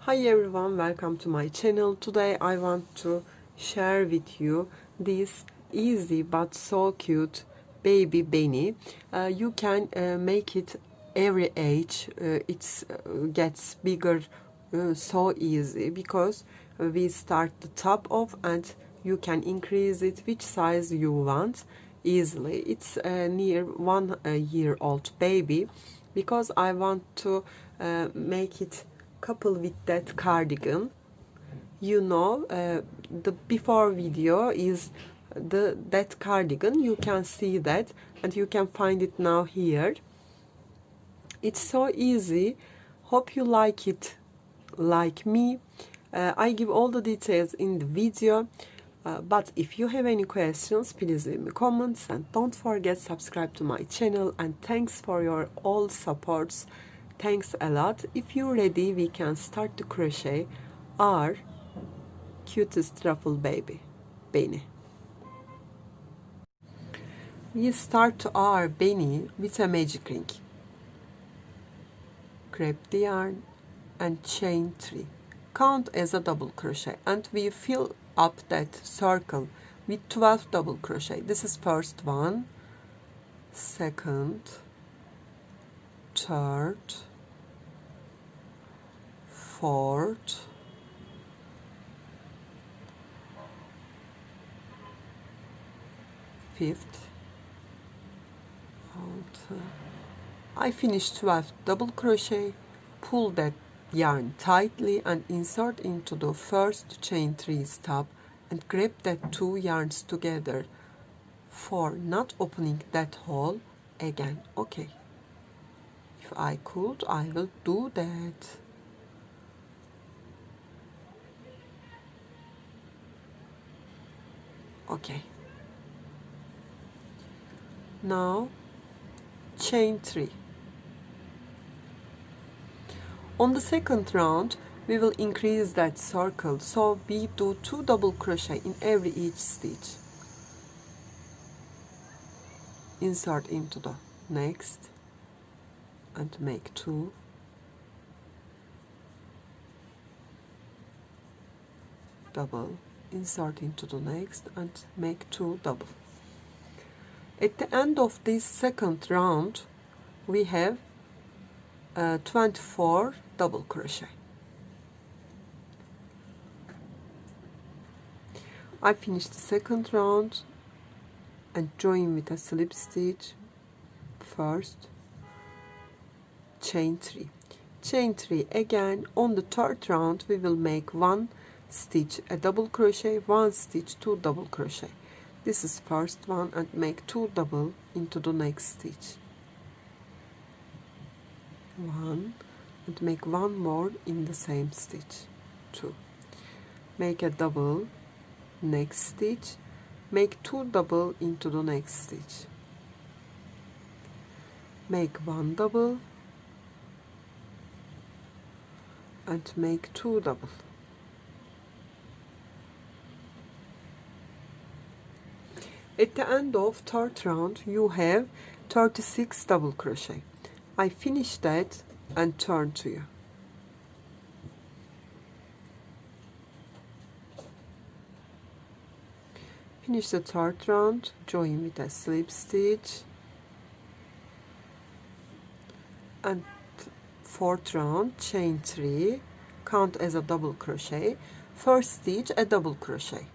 Hi everyone, welcome to my channel. Today I want to share with you this easy but so cute baby Beanie. You can make it every age. It gets bigger so easy because we start the top off and you can increase it which size you want easily. It's near 1 year old baby because I want to make it couple with that cardigan. You know, the before video is that cardigan. You can see that and you can find it now here. It's so easy. Hope you like it like me. I give all the details in the video. But if you have any questions, please leave me comments and don't forget subscribe to my channel, and thanks for your all supports. Thanks a lot. If you're ready, we can start to crochet our cutest ruffle baby, Beanie. We start our Beanie with a magic ring. Grab the yarn and chain 3. Count as a double crochet and we fill up that circle with 12 double crochet. This is first one, second, third, fourth, fifth, and I finished 12 double crochet. Pull that yarn tightly and insert into the first chain 3 stop and grab that 2 yarns together for not opening that hole again. Okay, if I could, I will do that. Okay, now chain 3. On the second round we will increase that circle, so we do 2 double crochet in every each stitch. Insert into the next and make 2, double, insert into the next and make 2 double. At the end of this second round we have 24 double crochet. I finished the second round and join with a slip stitch. First chain 3, chain 3 again. On the third round we will make 1 stitch a double crochet, 1 stitch 2 double crochet. This is first one and make 2 double into the next stitch, 1 and make 1 more in the same stitch, 2, make a double, next stitch, make 2 double into the next stitch, make 1 double and make 2 double. At the end of third round you have 36 double crochet. I finish that and turn to you. Finish the third round, join with a slip stitch, and fourth round chain 3, count as a double crochet, first stitch a double crochet,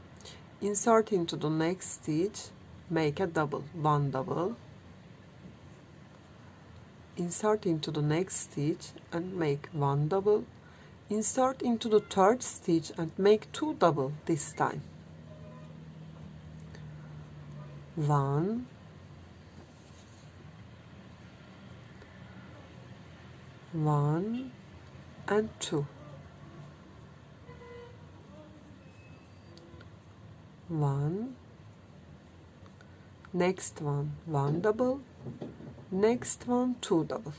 insert into the next stitch, make a double, 1 double, insert into the next stitch and make 1 double, insert into the third stitch and make 2 double this time, 1, 1 and 2, 1, next one 1 double, next one 2 double.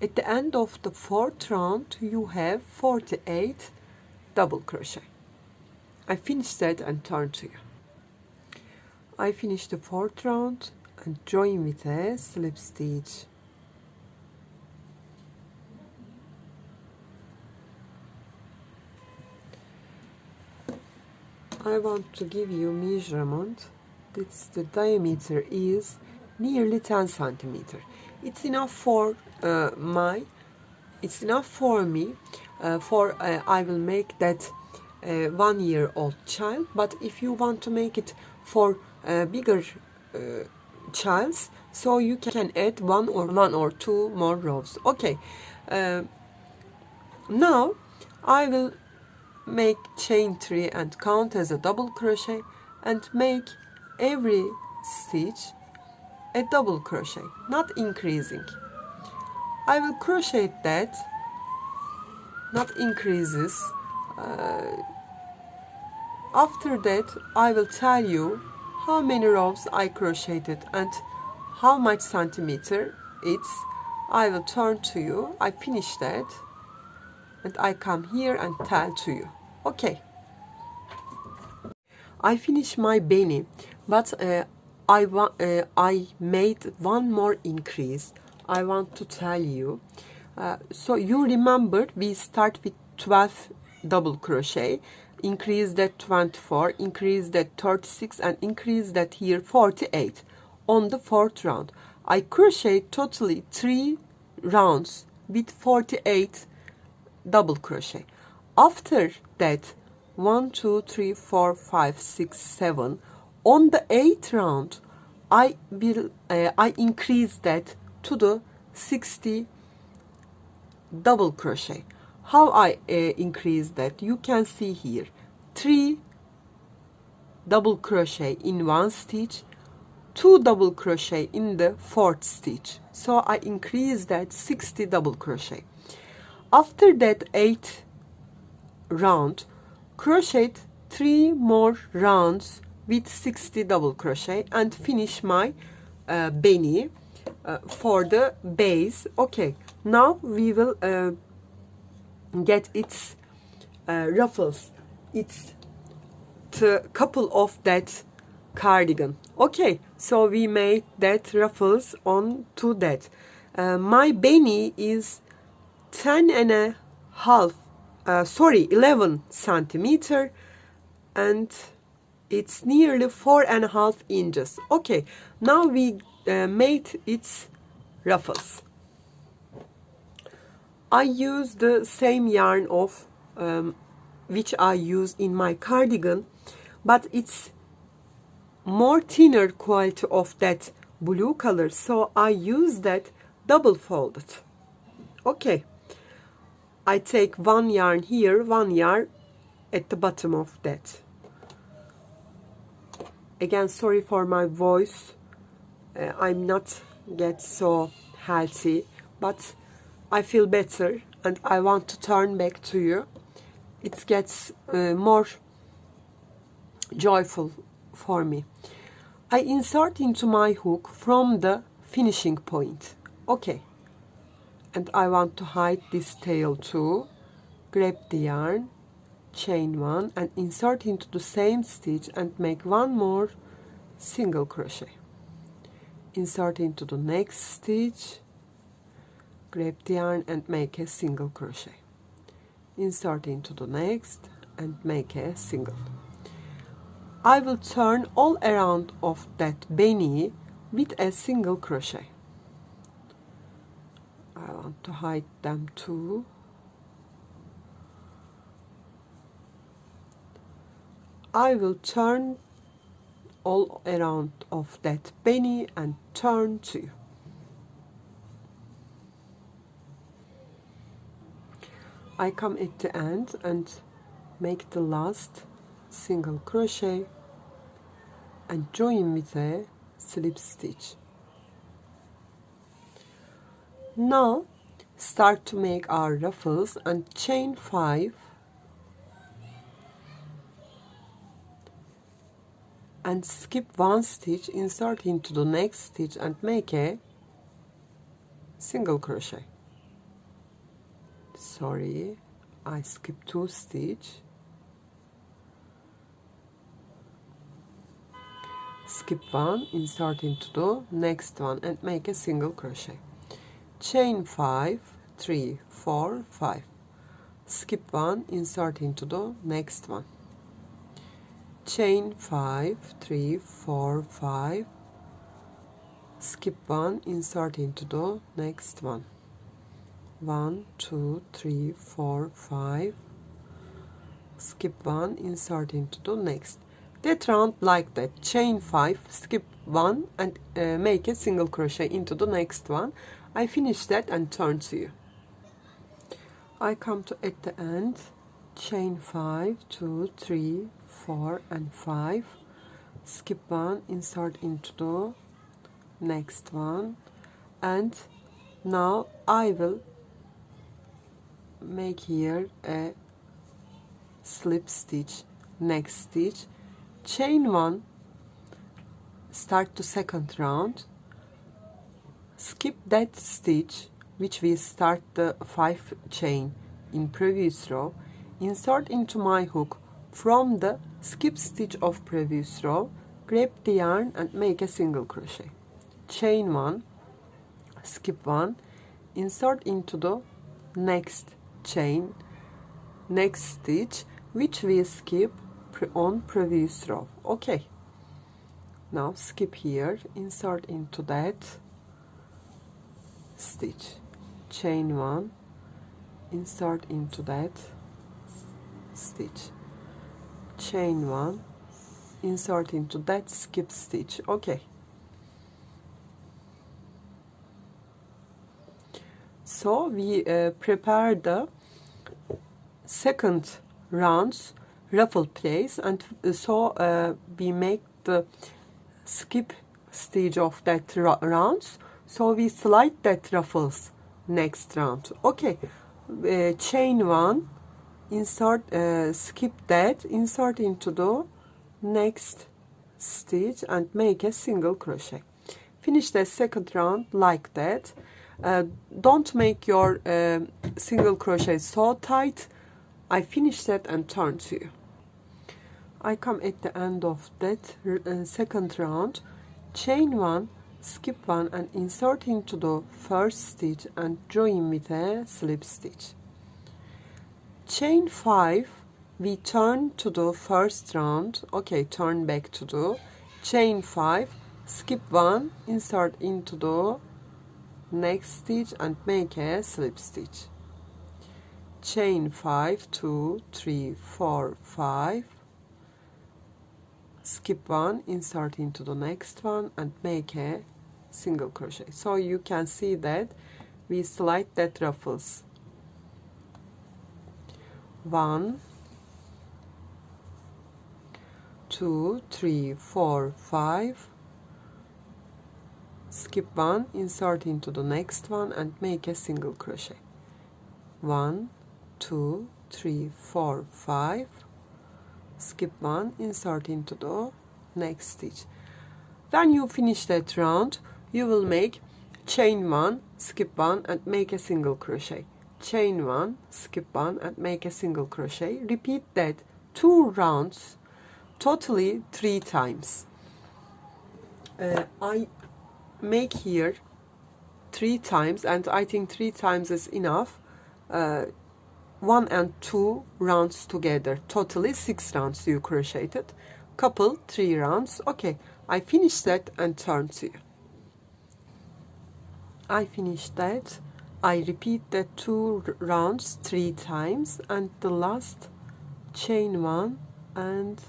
At the end of the fourth round you have 48 double crochet. I finished that and turn to you. I finished the fourth round and join with a slip stitch, I want to give you measurement. The diameter is nearly 10 centimeter. It's enough for it's enough for me. I will make that 1-year-old child. But if you want to make it for bigger childs, so you can add one or two more rows. Okay. Now I will make chain 3 and count as a double crochet and make every stitch a double crochet, not increasing. I will crochet that, not increases. After that I will tell you how many rows I crocheted and how much centimeter it's. I will turn to you. I finish that and I come here and tell to you. Okay. I finish my beanie, but I made one more increase. I want to tell you. So you remember we start with 12 double crochet, increase that 24, increase that 36, and increase that here 48. On the 4th round, I crochet totally 3 rounds with 48 double crochet. After that, 1 2 3 4 5 6 7, on the 8th round I increase that to the 60 double crochet. How I increase that, you can see here, 3 double crochet in one stitch, 2 double crochet in the 4th stitch. So I increase that 60 double crochet. After that 8th round, crochet 3 more rounds with 60 double crochet and finish my beanie for the base. Okay, now we will get its ruffles. It's the couple of that cardigan. Okay, so we made that ruffles on to that. My beanie is 11 centimeter and it's nearly 4.5 inches. Okay, now we made its ruffles. I use the same yarn of which I use in my cardigan, but it's more thinner quality of that blue color, so I use that double folded. Okay, I take one yarn here, one yarn at the bottom of that. Again, sorry for my voice. I'm not get so healthy, but I feel better and I want to turn back to you. It gets more joyful for me. I insert into my hook from the finishing point. Okay, and I want to hide this tail too. Grab the yarn, chain 1 and insert into the same stitch and make one more single crochet. Insert into the next stitch, grab the yarn and make a single crochet. Insert into the next and make a single. I will turn all around of that beanie with a single crochet. I want to hide them too. I will turn all around of that beanie and turn to you. I come at the end and make the last single crochet and join with a slip stitch. Now start to make our ruffles and chain 5 and skip one stitch, insert into the next stitch and make a single crochet. Sorry, I skipped 2 stitch. Skip one, insert into the next one and make a single crochet. Chain 5, 3, 4, 5. Skip one, insert into the next one. chain 5, 3, 4, 5, skip 1, insert into the next one. 1, 2, 3, 4, 5, skip 1, insert into the next. That round like that, chain 5, skip 1 and make a single crochet into the next one. I finish that and turn to you. I come to at the end, chain 5, 2, 3, 4 and 5, skip 1, insert into the next one, and now I will make here a slip stitch, next stitch, chain 1, start the second round, skip that stitch which we start the 5 chain in previous row, insert into my hook from the skip stitch of previous row, grab the yarn and make a single crochet, chain 1, skip 1, insert into the next chain, next stitch which we skip on previous row. Okay, now skip here, insert into that stitch, chain 1, insert into that stitch, chain 1, insert into that skip stitch. Okay, so we prepare the second round's ruffle place, and so we make the skip stitch of that rounds, so we slide that ruffles next round. Okay, chain 1, insert, skip that, insert into the next stitch and make a single crochet. Finish the second round like that. Don't make your single crochet so tight. I finish that and turn to you. I come at the end of that second round, chain 1, skip 1 and insert into the first stitch and join with a slip stitch. Chain 5, we turn to the first round. Okay, turn back to the chain 5, skip 1, insert into the next stitch and make a slip stitch. Chain 5, 2, 3, 4, 5, skip 1, insert into the next one and make a single crochet. So you can see that we slide that ruffles. 1, 2, 3, 4, 5, skip 1, insert into the next one and make a single crochet. 1, 2, 3, 4, 5, skip 1, insert into the next stitch. When you finish that round, you will make chain 1, skip 1 and make a single crochet, chain 1, skip 1 and make a single crochet. Repeat that 2 rounds, totally 3 times. I make here 3 times, and I think 3 times is enough. 1 and 2 rounds together, totally 6 rounds you crocheted, couple 3 rounds. Okay, I finished that and turn to you. I finished that. I repeat that 2 rounds 3 times, and the last chain 1 and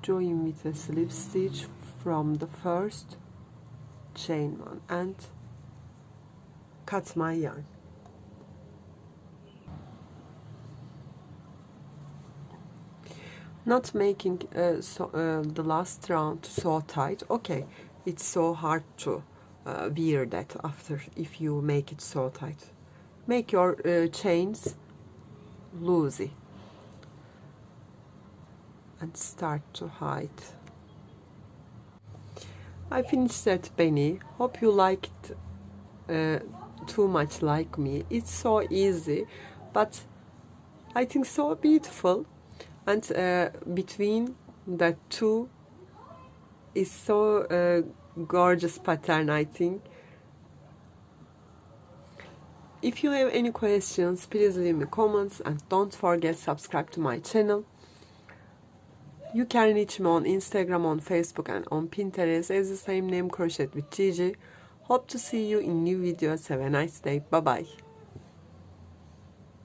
join with a slip stitch from the first chain 1 and cut my yarn. Not making the last round so tight. Okay, it's so hard to wear that after if you make it so tight. Make your chains loosey and start to hide. I finished that Beanie. Hope you liked too much like me. It's so easy, but I think so beautiful. And between the two is so gorgeous pattern, I think. If you have any questions, please leave me comments and don't forget subscribe to my channel. You can reach me on Instagram, on Facebook, and on Pinterest as the same name, Crochet with Gigi. Hope to see you in new videos. Have a nice day. Bye bye.